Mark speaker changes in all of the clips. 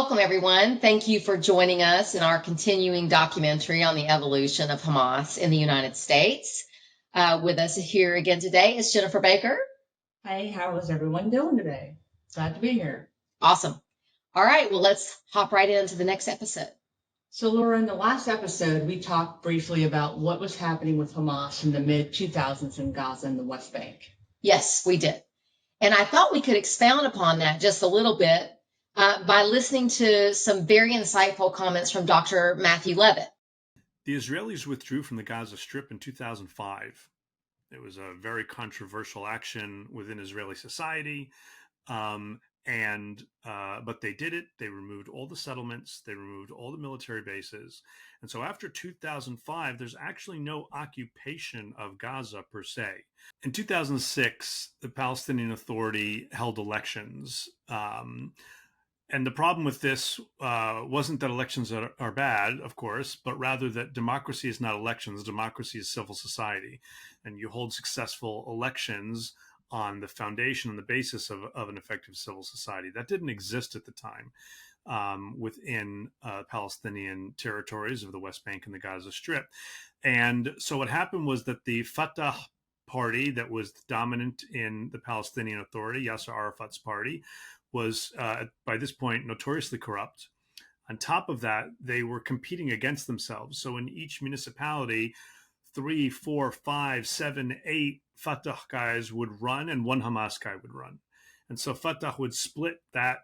Speaker 1: Welcome, everyone. Thank you for joining us in our continuing documentary on the evolution of Hamas in the United States. With us here again today is Jennifer Baker.
Speaker 2: Hey, how is everyone doing today? Glad to be here.
Speaker 1: Awesome. All right, well, let's hop right into the next episode.
Speaker 2: So, Laura, in the last episode, we talked briefly about what was happening with Hamas in the mid-2000s in Gaza and the West Bank.
Speaker 1: Yes, we did. And I thought we could expound upon that just a little bit by listening to some very insightful comments from Dr. Matthew Levitt.
Speaker 3: The Israelis withdrew from the Gaza Strip in 2005. It was a very controversial action within Israeli society. But they did it. They removed all the settlements. They removed all the military bases. And so after 2005, there's actually no occupation of Gaza per se. In 2006, the Palestinian Authority held elections. And the problem with this wasn't that elections are bad, of course, but rather that democracy is not elections. Democracy is civil society. And you hold successful elections on the foundation and the basis of an effective civil society. That didn't exist at the time within Palestinian territories of the West Bank and the Gaza Strip. And so what happened was that the Fatah party that was dominant in the Palestinian Authority, Yasser Arafat's party, was by this point notoriously corrupt. On top of that, they were competing against themselves. So in each municipality, 3, 4, 5, 7, 8 Fatah guys would run and one Hamas guy would run. And so Fatah would split that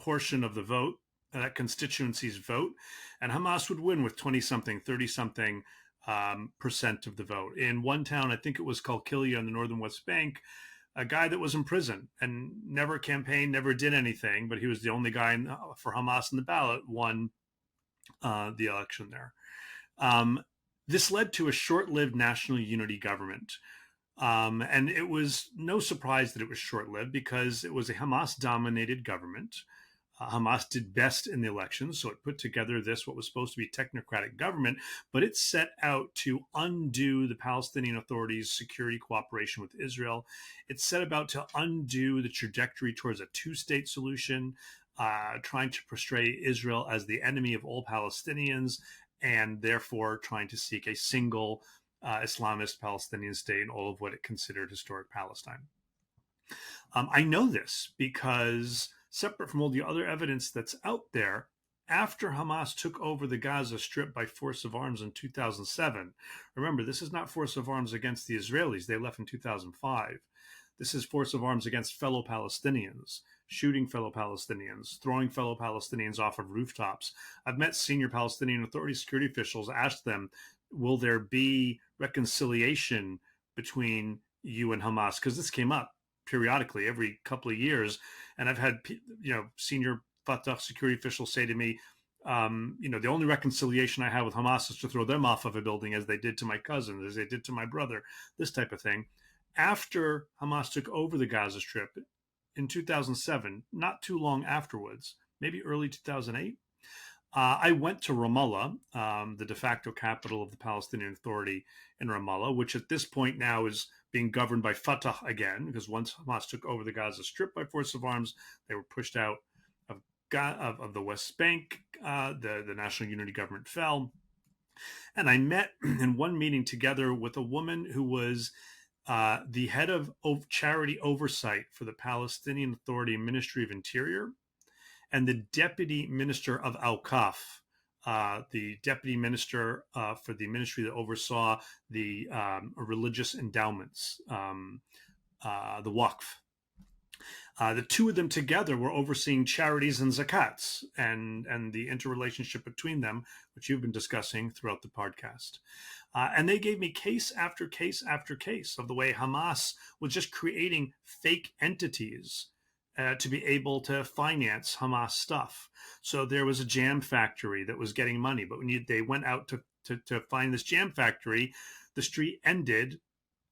Speaker 3: portion of the vote, that constituency's vote, and Hamas would win with 20-something, 30-something percent of the vote. In one town, I think it was called Kilya in the northern West Bank, a guy that was in prison and never campaigned, never did anything, but he was the only guy for Hamas in the ballot, won the election there. This led to a short-lived national unity government. And it was no surprise that it was short-lived because it was a Hamas-dominated government. Hamas did best in the elections, so it put together what was supposed to be technocratic government, but it set out to undo the Palestinian Authority's security cooperation with Israel. It set about to undo the trajectory towards a two-state solution, trying to portray Israel as the enemy of all Palestinians, and therefore trying to seek a single Islamist Palestinian state in all of what it considered historic Palestine. I know this because, separate from all the other evidence that's out there, after Hamas took over the Gaza Strip by force of arms in 2007, remember, this is not force of arms against the Israelis. They left in 2005. This is force of arms against fellow Palestinians, shooting fellow Palestinians, throwing fellow Palestinians off of rooftops. I've met senior Palestinian Authority security officials, asked them, will there be reconciliation between you and Hamas? Because this came up periodically every couple of years. And I've had, senior Fatah security officials say to me, the only reconciliation I have with Hamas is to throw them off of a building as they did to my cousin, as they did to my brother, this type of thing. After Hamas took over the Gaza Strip in 2007, not too long afterwards, maybe early 2008, I went to Ramallah, the de facto capital of the Palestinian Authority in Ramallah, which at this point now is being governed by Fatah again, because once Hamas took over the Gaza Strip by force of arms, they were pushed out of the West Bank. The National Unity Government fell. And I met in one meeting together with a woman who was the head of charity oversight for the Palestinian Authority Ministry of Interior, and the deputy minister of Awqaf, the deputy minister for the ministry that oversaw the religious endowments, the Waqf. The two of them together were overseeing charities and zakats and the interrelationship between them, which you've been discussing throughout the podcast. And they gave me case after case after case of the way Hamas was just creating fake entities to be able to finance Hamas stuff. So there was a jam factory that was getting money, but when they went out to find this jam factory, the street ended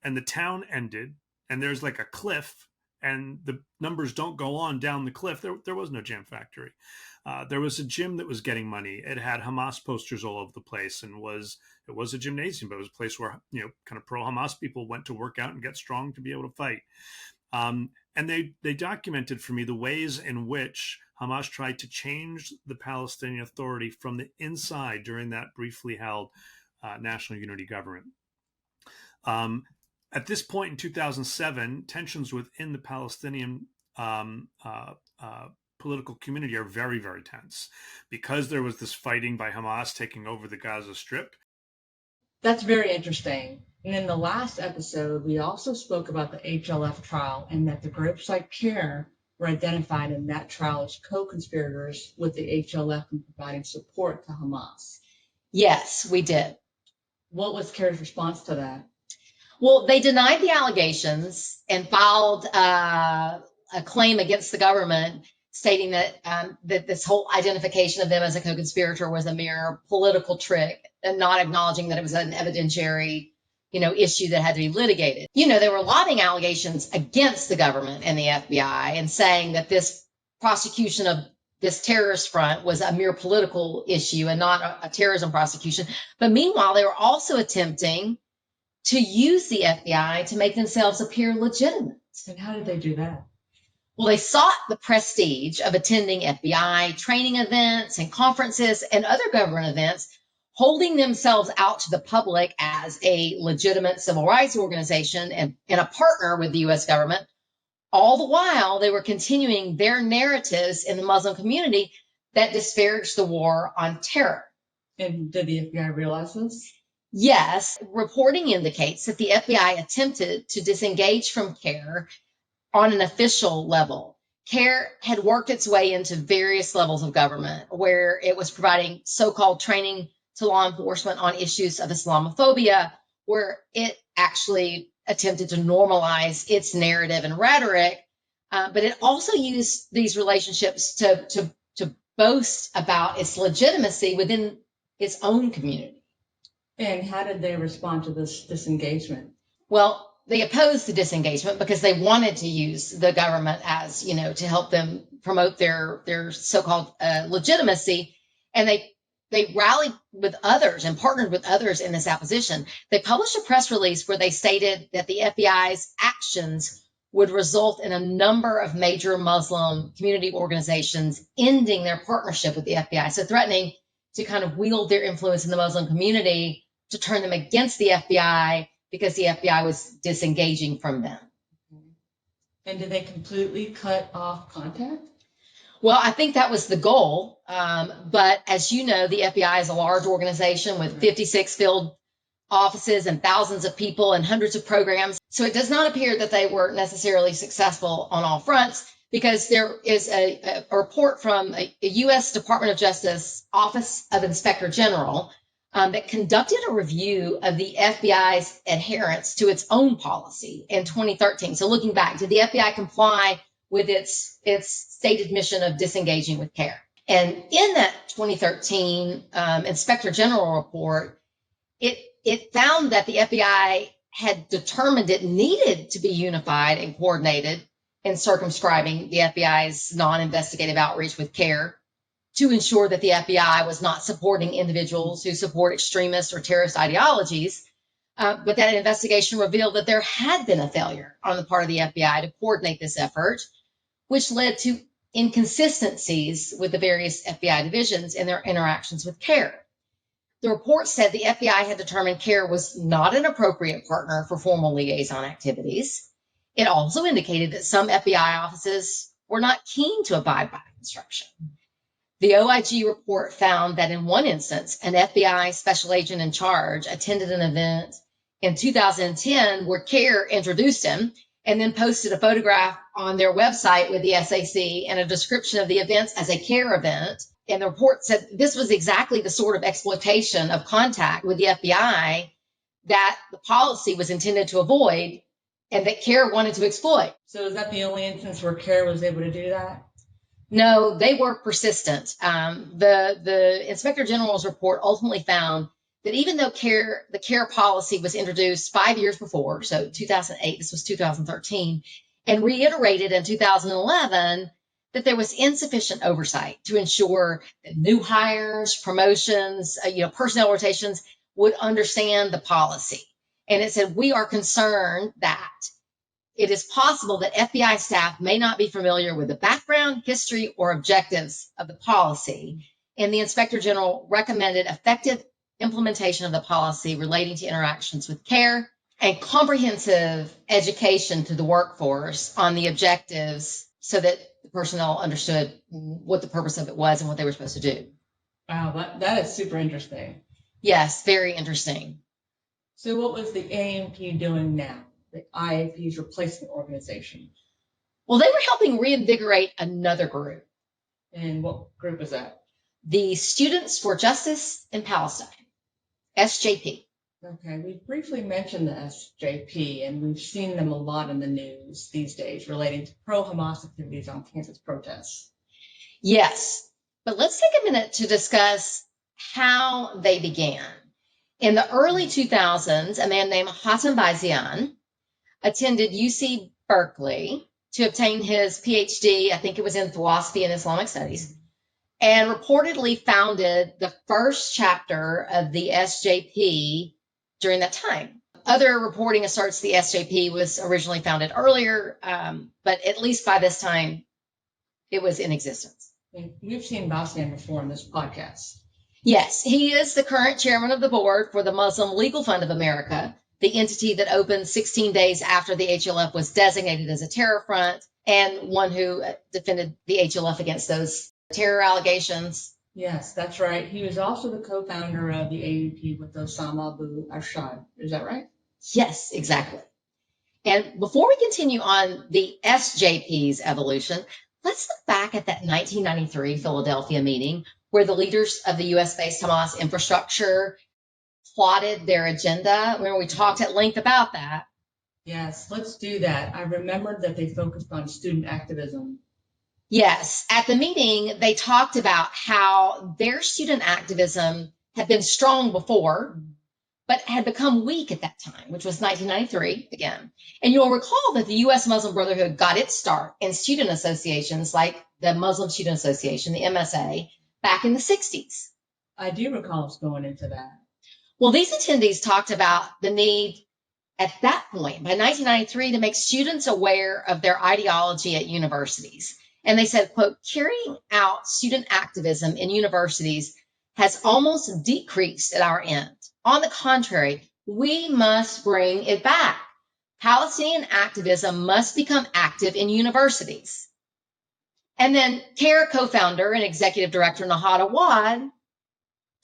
Speaker 3: and the town ended, and there's like a cliff, and the numbers don't go on down the cliff. There was no jam factory. There was a gym that was getting money. It had Hamas posters all over the place, and it was a gymnasium, but it was a place where kind of pro-Hamas people went to work out and get strong to be able to fight. And they documented for me the ways in which Hamas tried to change the Palestinian Authority from the inside during that briefly held national unity government. At this point in 2007, tensions within the Palestinian political community are very, very tense because there was this fighting by Hamas taking over the Gaza Strip.
Speaker 2: That's very interesting. And in the last episode, we also spoke about the HLF trial and that the groups like CAIR were identified in that trial as co-conspirators with the HLF in providing support to Hamas.
Speaker 1: Yes, we did.
Speaker 2: What was CAIR's response to that?
Speaker 1: Well, they denied the allegations and filed a claim against the government stating that that this whole identification of them as a co-conspirator was a mere political trick and not acknowledging that it was an evidentiary, issue that had to be litigated. They were lobbying allegations against the government and the FBI and saying that this prosecution of this terrorist front was a mere political issue and not a terrorism prosecution. But meanwhile, they were also attempting to use the FBI to make themselves appear legitimate.
Speaker 2: And how did they do that?
Speaker 1: Well, they sought the prestige of attending FBI training events and conferences and other government events, holding themselves out to the public as a legitimate civil rights organization and a partner with the U.S. government. All the while, they were continuing their narratives in the Muslim community that disparaged the war on terror.
Speaker 2: And did the FBI realize this?
Speaker 1: Yes, reporting indicates that the FBI attempted to disengage from CAIR on an official level. CAIR had worked its way into various levels of government where it was providing so-called training to law enforcement on issues of Islamophobia, where it actually attempted to normalize its narrative and rhetoric, but it also used these relationships to boast about its legitimacy within its own community.
Speaker 2: And how did they respond to this disengagement?
Speaker 1: Well, they opposed the disengagement because they wanted to use the government as, to help them promote their so-called legitimacy. And they rallied with others and partnered with others in this opposition. They published a press release where they stated that the FBI's actions would result in a number of major Muslim community organizations ending their partnership with the FBI. So threatening to kind of wield their influence in the Muslim community to turn them against the FBI because the FBI was disengaging from them.
Speaker 2: And did they completely cut off contact?
Speaker 1: Well, I think that was the goal. But as you know, the FBI is a large organization with 56 field offices and thousands of people and hundreds of programs. So it does not appear that they were necessarily successful on all fronts, because there is a report from a U.S. Department of Justice Office of Inspector General that conducted a review of the FBI's adherence to its own policy in 2013. So looking back, did the FBI comply with its stated mission of disengaging with CAIR? And in that 2013 Inspector General report, it found that the FBI had determined it needed to be unified and coordinated in circumscribing the FBI's non-investigative outreach with CAIR to ensure that the FBI was not supporting individuals who support extremist or terrorist ideologies. But that investigation revealed that there had been a failure on the part of the FBI to coordinate this effort, which led to inconsistencies with the various FBI divisions in their interactions with CAIR. The report said the FBI had determined CAIR was not an appropriate partner for formal liaison activities. It also indicated that some FBI offices were not keen to abide by instruction. The OIG report found that in one instance, an FBI special agent in charge attended an event in 2010 where CAIR introduced him and then posted a photograph on their website with the SAC and a description of the events as a CAIR event. And the report said this was exactly the sort of exploitation of contact with the FBI that the policy was intended to avoid and that CAIR wanted to exploit.
Speaker 2: So is that the only instance where CAIR was able to do that?
Speaker 1: No, they were persistent. The Inspector General's report ultimately found that even though the CAIR policy was introduced 5 years before, so 2008, this was 2013, and reiterated in 2011, that there was insufficient oversight to ensure that new hires, promotions, personnel rotations would understand the policy. And it said, we are concerned that it is possible that FBI staff may not be familiar with the background, history, or objectives of the policy, and the Inspector General recommended effective implementation of the policy relating to interactions with CAIR and comprehensive education to the workforce on the objectives so that the personnel understood what the purpose of it was and what they were supposed to do.
Speaker 2: Wow, that is super interesting.
Speaker 1: Yes, very interesting.
Speaker 2: So what was the AMP doing now, the IAP's replacement organization?
Speaker 1: Well, they were helping reinvigorate another group.
Speaker 2: And what group is that?
Speaker 1: The Students for Justice in Palestine, SJP.
Speaker 2: Okay, we briefly mentioned the SJP, and we've seen them a lot in the news these days relating to pro-Hamas activities on campus protests.
Speaker 1: Yes, but let's take a minute to discuss how they began. In the early 2000s, a man named Hatem Bazian attended UC Berkeley to obtain his PhD, I think it was in philosophy and Islamic studies, and reportedly founded the first chapter of the SJP during that time. Other reporting asserts the SJP was originally founded earlier, but at least by this time, it was in existence.
Speaker 2: We've seen Bastian before in this podcast.
Speaker 1: Yes, he is the current chairman of the board for the Muslim Legal Fund of America, the entity that opened 16 days after the HLF was designated as a terror front, and one who defended the HLF against those terror allegations.
Speaker 2: Yes, that's right. He was also the co-founder of the AUP with Osama Abu Ashad. Is that right?
Speaker 1: Yes, exactly. And before we continue on the SJP's evolution, let's look back at that 1993 Philadelphia meeting where the leaders of the U.S.-based Hamas infrastructure plotted their agenda. Remember, we talked at length about that.
Speaker 2: Yes, let's do that. I remembered that they focused on student activism.
Speaker 1: Yes, at the meeting, they talked about how their student activism had been strong before, but had become weak at that time, which was 1993 again. And you'll recall that the U.S. Muslim Brotherhood got its start in student associations like the Muslim Student Association, the MSA, back in the 60s.
Speaker 2: I do recall us going into that.
Speaker 1: Well, these attendees talked about the need at that point, by 1993, to make students aware of their ideology at universities. And they said, quote, carrying out student activism in universities has almost decreased at our end. On the contrary, we must bring it back. Palestinian activism must become active in universities. And then CAIR co-founder and executive director Nihad Awad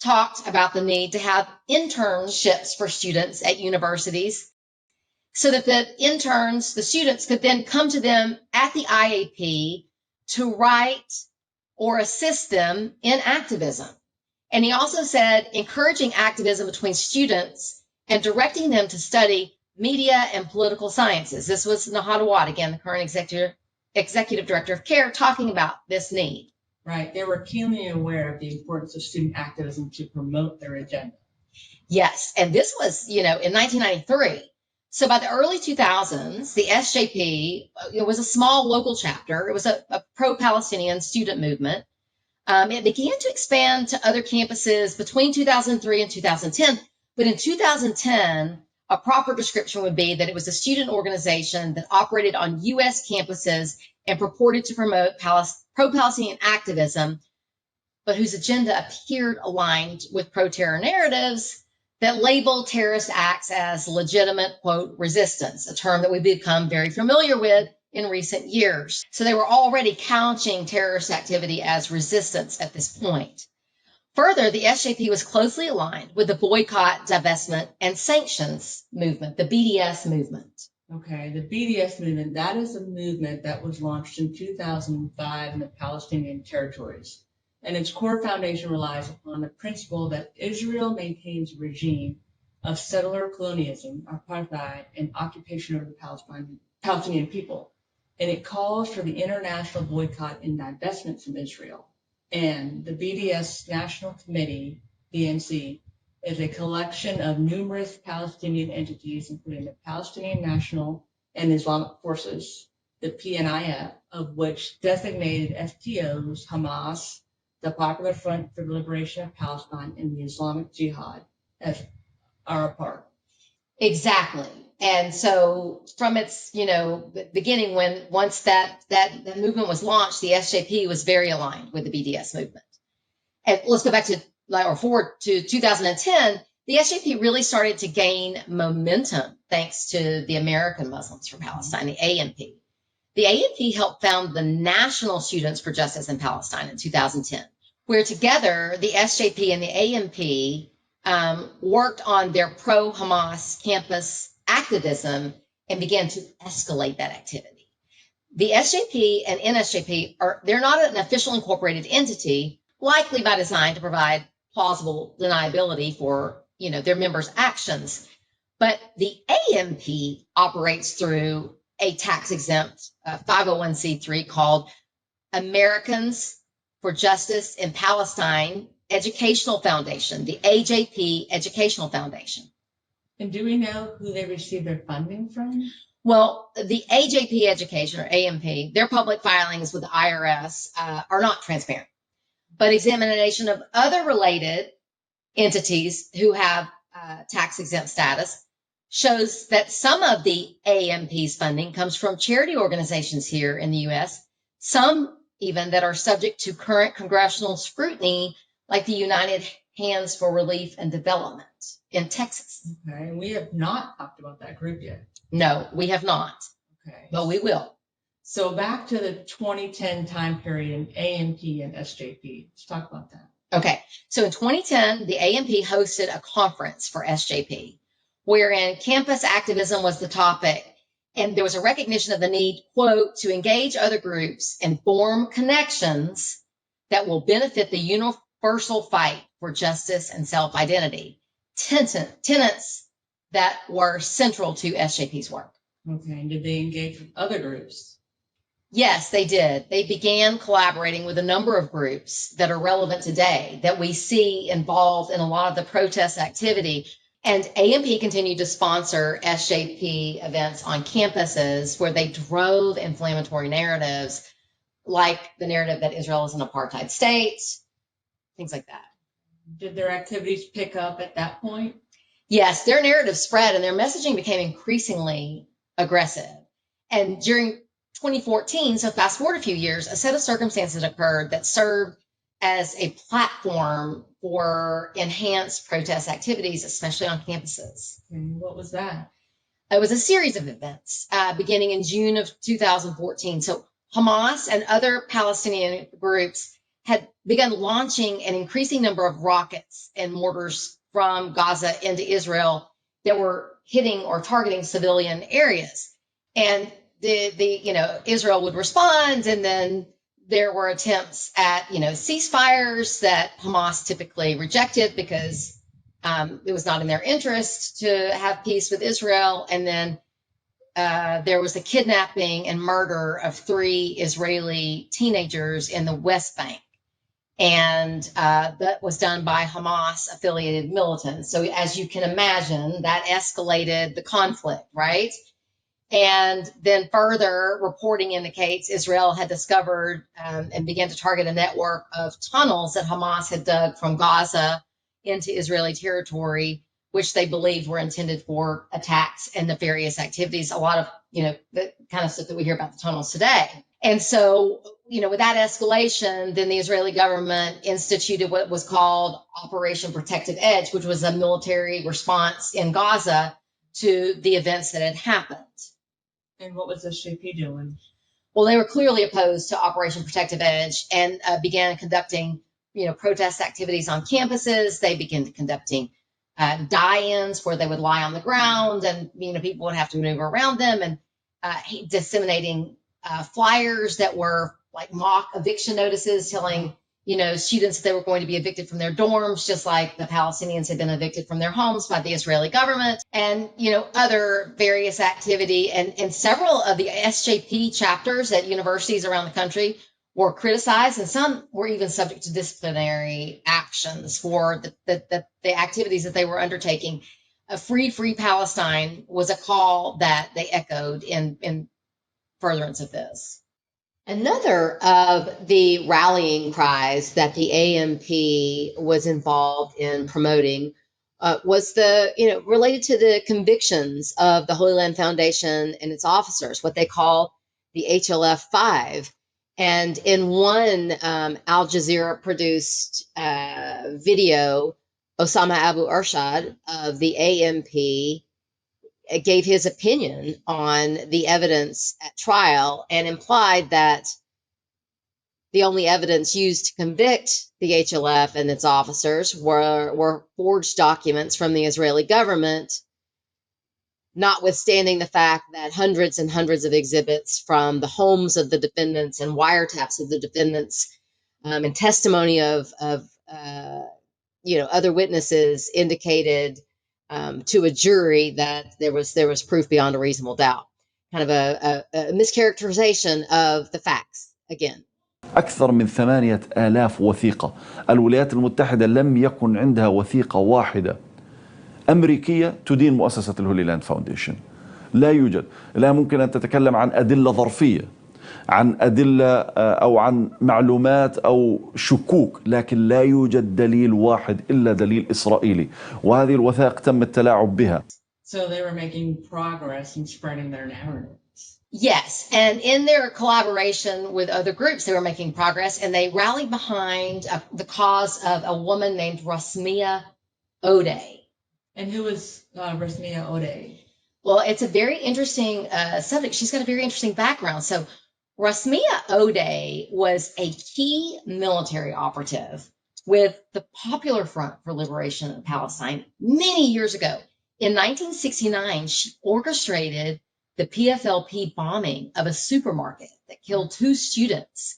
Speaker 1: talked about the need to have internships for students at universities so that the interns, the students, could then come to them at the IAP to write or assist them in activism. And he also said encouraging activism between students and directing them to study media and political sciences. This was Nihad Awad, again, the current executive director of CAIR, talking about this need.
Speaker 2: Right. They were keenly aware of the importance of student activism to promote their agenda.
Speaker 1: Yes. And this was, in 1993. So by the early 2000s, the SJP, it was a small local chapter. It was a pro-Palestinian student movement. It began to expand to other campuses between 2003 and 2010. But in 2010, a proper description would be that it was a student organization that operated on U.S. campuses and purported to promote pro-Palestinian activism, but whose agenda appeared aligned with pro-terror narratives that labeled terrorist acts as legitimate, quote, resistance, a term that we've become very familiar with in recent years. So they were already couching terrorist activity as resistance at this point. Further, the SJP was closely aligned with the boycott, divestment, and sanctions movement, the BDS movement.
Speaker 2: Okay, the BDS movement, that is a movement that was launched in 2005 in the Palestinian territories. And its core foundation relies upon the principle that Israel maintains a regime of settler colonialism, apartheid, and occupation of the Palestinian people. And it calls for the international boycott and divestment from Israel. And the BDS National Committee, BNC, is a collection of numerous Palestinian entities, including the Palestinian National and Islamic Forces, the PNIF, of which designated FTOs, Hamas, the Popular Front for the Liberation of Palestine, and the Islamic Jihad are a part.
Speaker 1: Exactly. And so from its, beginning, once that movement was launched, the SJP was very aligned with the BDS movement. And let's go back forward to 2010, the SJP really started to gain momentum thanks to the American Muslims for Palestine, the AMP. The AMP helped found the National Students for Justice in Palestine in 2010, where together the SJP and the AMP worked on their pro-Hamas campus activism and began to escalate that activity. The SJP and NSJP they're not an official incorporated entity, likely by design to provide plausible deniability for their members' actions. But the AMP operates through a tax-exempt 501c3 called Americans for Justice in Palestine Educational Foundation, the AJP Educational Foundation.
Speaker 2: And do we know who they receive their funding from?
Speaker 1: Well, the AJP Education, or AMP, their public filings with the IRS are not transparent. But examination of other related entities who have tax-exempt status shows that some of the AMP's funding comes from charity organizations here in the U.S., some even that are subject to current congressional scrutiny, like the United Hands for Relief and Development in Texas.
Speaker 2: Okay, and we have not talked about that group yet.
Speaker 1: No, we have not.
Speaker 2: Okay.
Speaker 1: But we will.
Speaker 2: So back to the 2010 time period in AMP and SJP. Let's talk about that.
Speaker 1: Okay, so in 2010, the AMP hosted a conference for SJP, wherein campus activism was the topic, and there was a recognition of the need, quote, to engage other groups and form connections that will benefit the universal fight for justice and self-identity, tenets that were central to SJP's work.
Speaker 2: Okay, and did they engage with other groups?
Speaker 1: Yes, they did. They began collaborating with a number of groups that are relevant today that we see involved in a lot of the protest activity. And AMP continued to sponsor SJP events on campuses where they drove inflammatory narratives, like the narrative that Israel is an apartheid state, things like that.
Speaker 2: Did their activities pick up at that point?
Speaker 1: Yes, their narrative spread and their messaging became increasingly aggressive. And during 2014, so fast forward a few years, a set of circumstances occurred that served as a platform for enhanced protest activities, especially on campuses.
Speaker 2: And what was that?
Speaker 1: It was a series of events beginning in June of 2014. So Hamas and other Palestinian groups had begun launching an increasing number of rockets and mortars from Gaza into Israel that were hitting or targeting civilian areas. And Israel would respond, and then there were attempts at, ceasefires that Hamas typically rejected because it was not in their interest to have peace with Israel. And then there was the kidnapping and murder of 3 Israeli teenagers in the West Bank. And that was done by Hamas-affiliated militants. So as you can imagine, that escalated the conflict, right? And then further reporting indicates Israel had discovered and began to target a network of tunnels that Hamas had dug from Gaza into Israeli territory, which they believed were intended for attacks and nefarious activities. A lot of, the kind of stuff that we hear about the tunnels today. And so, with that escalation, then the Israeli government instituted what was called Operation Protective Edge, which was a military response in Gaza to the events that had happened.
Speaker 2: And what was SJP doing?
Speaker 1: Well, they were clearly opposed to Operation Protective Edge and began conducting, protest activities on campuses. They began conducting die-ins where they would lie on the ground and, people would have to maneuver around them, and disseminating flyers that were like mock eviction notices telling, students that they were going to be evicted from their dorms, just like the Palestinians had been evicted from their homes by the Israeli government, and, other various activity. And several of the SJP chapters at universities around the country were criticized, and some were even subject to disciplinary actions for the activities that they were undertaking. A free Palestine was a call that they echoed in furtherance of this. Another of the rallying cries that the AMP was involved in promoting was related to the convictions of the Holy Land Foundation and its officers, what they call the HLF 5. And in one Al Jazeera produced video, Osama Abu Arshad of the AMP gave his opinion on the evidence at trial and implied that the only evidence used to convict the HLF and its officers were forged documents from the Israeli government, notwithstanding the fact that hundreds and hundreds of exhibits from the homes of the defendants and wiretaps of the defendants and testimony of other witnesses indicated to a jury that there was proof beyond a reasonable doubt. Kind of a mischaracterization of the facts again.
Speaker 4: أكثر من 8,000 وثيقة. الولايات المتحدة لم يكن عندها وثيقة واحدة أمريكية تدين مؤسسة الهولي لاند فاونديشن. لا يوجد. لا ممكن أن تتكلم عن أدلة ظرفية، عن أدلة أو عن معلومات أو شكوك، لكن لا يوجد دليل واحد إلا دليل إسرائيلي، وهذه الوثائق تم التلاعب بها.
Speaker 2: So they were making progress in spreading their narrative.
Speaker 1: Yes, and in their collaboration with other groups, they were making progress, and they rallied behind the cause of a woman named Rasmia Odeh.
Speaker 2: And who is Rasmia Odeh?
Speaker 1: Well, it's a very interesting subject. She's got a very interesting background. So Rasmia Odeh was a key military operative with the Popular Front for Liberation of Palestine many years ago. In 1969, she orchestrated the PFLP bombing of a supermarket that killed 2 students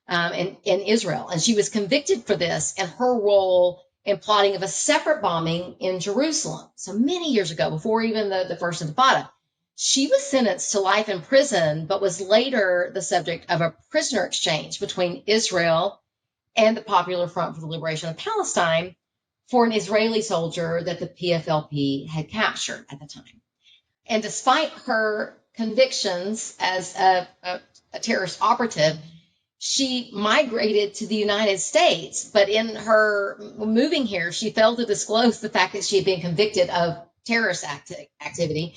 Speaker 1: in Israel. And she was convicted for this and her role in plotting of a separate bombing in Jerusalem. So many years ago, before even the first Intifada, she was sentenced to life in prison, but was later the subject of a prisoner exchange between Israel and the Popular Front for the Liberation of Palestine for an Israeli soldier that the PFLP had captured at the time. And despite her convictions as a terrorist operative, she migrated to the United States. But in her moving here, she failed to disclose the fact that she had been convicted of terrorist activity.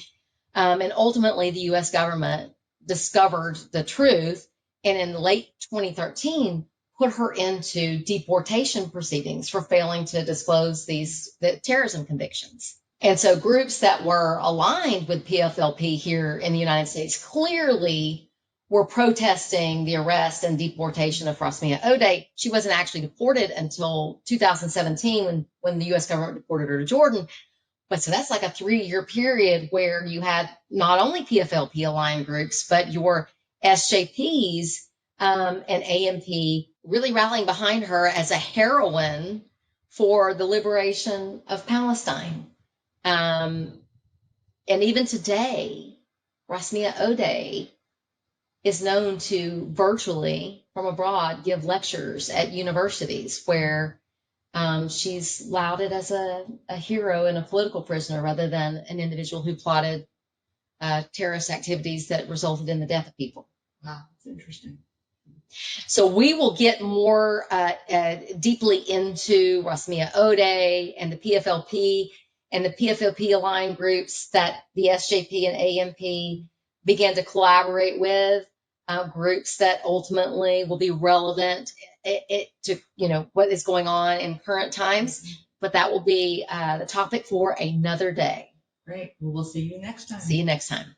Speaker 1: And ultimately, the U.S. government discovered the truth. And in late 2013, put her into deportation proceedings for failing to disclose the terrorism convictions. And so groups that were aligned with PFLP here in the United States clearly were protesting the arrest and deportation of Rasmia Odeh. She wasn't actually deported until 2017 when the U.S. government deported her to Jordan. But so that's like a 3-year period where you had not only PFLP aligned groups, but your SJPs and AMP really rallying behind her as a heroine for the liberation of Palestine. And even today, Rasmia Odeh is known to virtually from abroad give lectures at universities where she's lauded as a hero and a political prisoner rather than an individual who plotted terrorist activities that resulted in the death of people.
Speaker 2: Wow, that's interesting.
Speaker 1: So we will get more deeply into Rasmia Odeh and the PFLP and the PFLP aligned groups that the SJP and AMP began to collaborate with, groups that ultimately will be relevant to what is going on in current times. But that will be the topic for another day.
Speaker 2: Great. Well, we'll see you next time.
Speaker 1: See you next time.